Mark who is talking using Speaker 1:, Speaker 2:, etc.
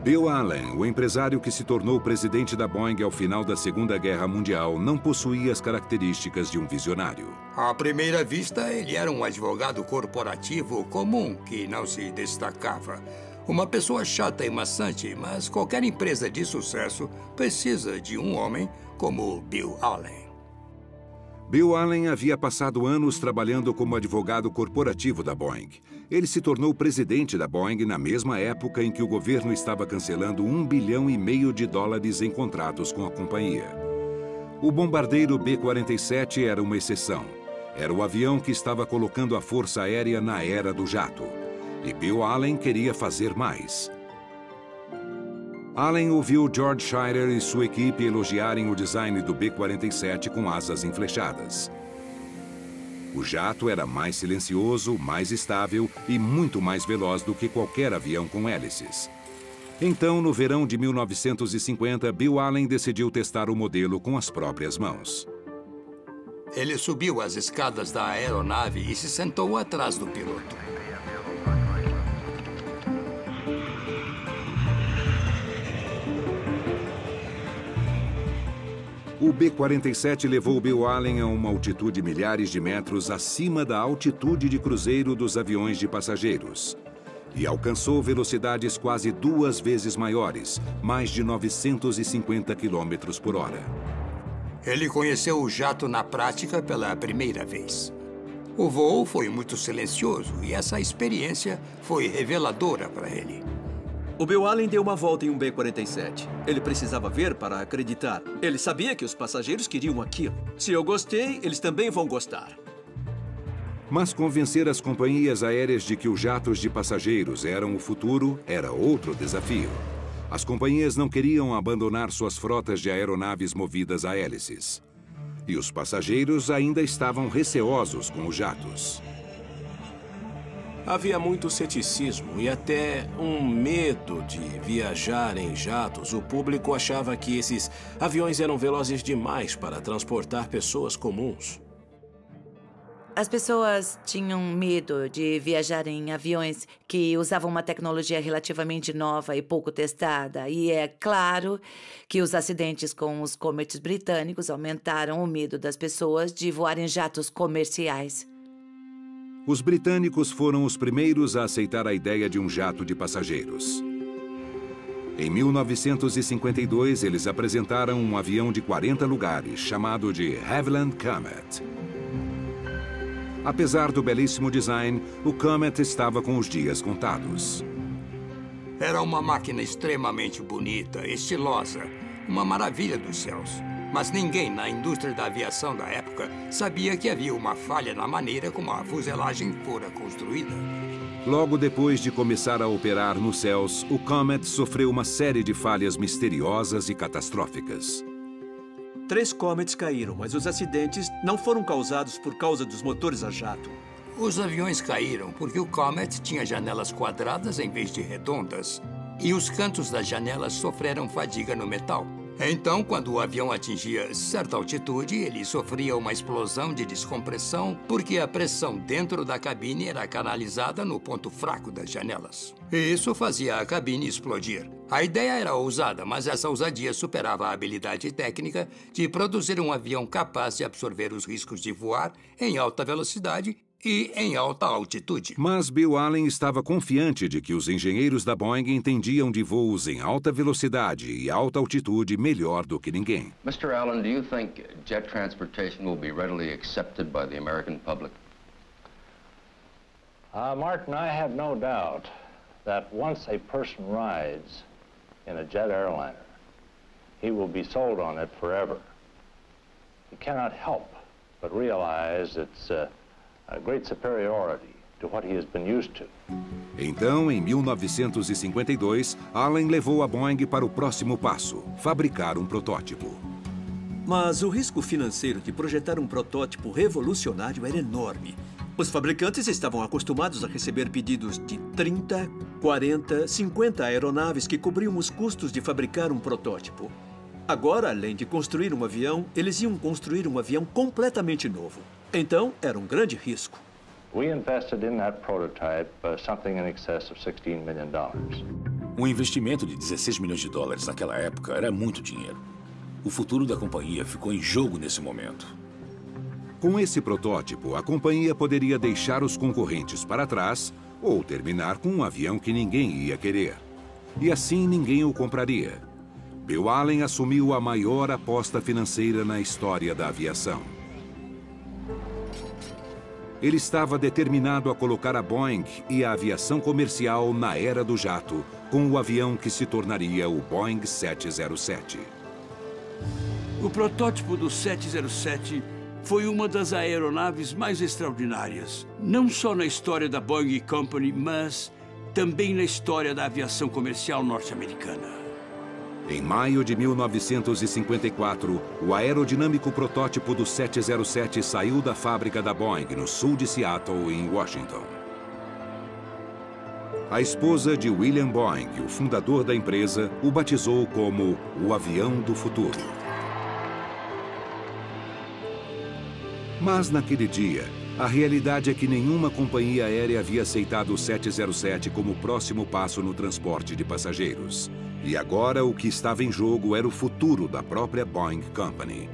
Speaker 1: Bill Allen, o empresário que se tornou presidente da Boeing ao final da Segunda Guerra Mundial, não possuía as características de um visionário.
Speaker 2: À primeira vista, ele era um advogado corporativo comum que não se destacava. Uma pessoa chata e maçante, mas qualquer empresa de sucesso precisa de um homem como Bill Allen.
Speaker 1: Bill Allen havia passado anos trabalhando como advogado corporativo da Boeing. Ele se tornou presidente da Boeing na mesma época em que o governo estava cancelando $1,5 bilhão em contratos com a companhia. O bombardeiro B-47 era uma exceção. Era o avião que estava colocando a Força Aérea na era do jato. E Bill Allen queria fazer mais. Allen ouviu George Schiller e sua equipe elogiarem o design do B-47 com asas enflechadas. O jato era mais silencioso, mais estável e muito mais veloz do que qualquer avião com hélices. Então, no verão de 1950, Bill Allen decidiu testar o modelo com as próprias mãos.
Speaker 2: Ele subiu as escadas da aeronave e se sentou atrás do piloto.
Speaker 1: O B-47 levou Bill Allen a uma altitude milhares de metros acima da altitude de cruzeiro dos aviões de passageiros. E alcançou velocidades quase 2 vezes maiores, mais de 950 km por hora.
Speaker 2: Ele conheceu o jato na prática pela primeira vez. O voo foi muito silencioso e essa experiência foi reveladora para ele.
Speaker 3: O Bill Allen deu uma volta em um B-47. Ele precisava ver para acreditar. Ele sabia que os passageiros queriam aquilo. Se eu gostei, eles também vão gostar.
Speaker 1: Mas convencer as companhias aéreas de que os jatos de passageiros eram o futuro era outro desafio. As companhias não queriam abandonar suas frotas de aeronaves movidas a hélices. E os passageiros ainda estavam receosos com os jatos.
Speaker 4: Havia muito ceticismo e até um medo de viajar em jatos. O público achava que esses aviões eram velozes demais para transportar pessoas comuns.
Speaker 5: As pessoas tinham medo de viajar em aviões que usavam uma tecnologia relativamente nova e pouco testada. E é claro que os acidentes com os Comets britânicos aumentaram o medo das pessoas de voar em jatos comerciais.
Speaker 1: Os britânicos foram os primeiros a aceitar a ideia de um jato de passageiros. Em 1952, eles apresentaram um avião de 40 lugares, chamado de Havilland Comet. Apesar do belíssimo design, o Comet estava com os dias contados.
Speaker 2: Era uma máquina extremamente bonita, estilosa, uma maravilha dos céus. Mas ninguém na indústria da aviação da época sabia que havia uma falha na maneira como a fuselagem fora construída.
Speaker 1: Logo depois de começar a operar nos céus, o Comet sofreu uma série de falhas misteriosas e catastróficas.
Speaker 3: 3 Comets caíram, mas os acidentes não foram causados por causa dos motores a jato.
Speaker 2: Os aviões caíram porque o Comet tinha janelas quadradas em vez de redondas. E os cantos das janelas sofreram fadiga no metal. Então, quando o avião atingia certa altitude, ele sofria uma explosão de descompressão porque a pressão dentro da cabine era canalizada no ponto fraco das janelas. E isso fazia a cabine explodir. A ideia era ousada, mas essa ousadia superava a habilidade técnica de produzir um avião capaz de absorver os riscos de voar em alta velocidade e em alta altitude.
Speaker 1: Mas Bill Allen estava confiante de que os engenheiros da Boeing entendiam de voos em alta velocidade e alta altitude melhor do que ninguém.
Speaker 6: Mr. Allen, do you think jet transportation will be readily accepted by the American public?
Speaker 7: Martin, I have no doubt that once a person rides in a jet airliner, he will be sold on it forever. He cannot help but realize its a great superiority to what he has been used to.
Speaker 1: Então, em 1952, Allen levou a Boeing para o próximo passo, fabricar um protótipo.
Speaker 3: Mas o risco financeiro de projetar um protótipo revolucionário era enorme. Os fabricantes estavam acostumados a receber pedidos de 30, 40, 50 aeronaves que cobriam os custos de fabricar um protótipo. Agora, além de construir um avião, eles iam construir um avião completamente novo. Então, era um grande risco.
Speaker 7: We invested in that prototype something in excess of $16 million.
Speaker 8: Um investimento de 16 milhões de dólares naquela época era muito dinheiro. O futuro da companhia ficou em jogo nesse momento.
Speaker 1: Com esse protótipo, a companhia poderia deixar os concorrentes para trás ou terminar com um avião que ninguém ia querer. E assim ninguém o compraria. Bill Allen assumiu a maior aposta financeira na história da aviação. Ele estava determinado a colocar a Boeing e a aviação comercial na era do jato, com o avião que se tornaria o Boeing 707.
Speaker 9: O protótipo do 707 foi uma das aeronaves mais extraordinárias, não só na história da Boeing Company, mas também na história da aviação comercial norte-americana.
Speaker 1: Em maio de 1954, o aerodinâmico protótipo do 707 saiu da fábrica da Boeing, no sul de Seattle, em Washington. A esposa de William Boeing, o fundador da empresa, o batizou como o avião do futuro. Mas naquele dia, a realidade é que nenhuma companhia aérea havia aceitado o 707 como próximo passo no transporte de passageiros. E agora o que estava em jogo era o futuro da própria Boeing Company.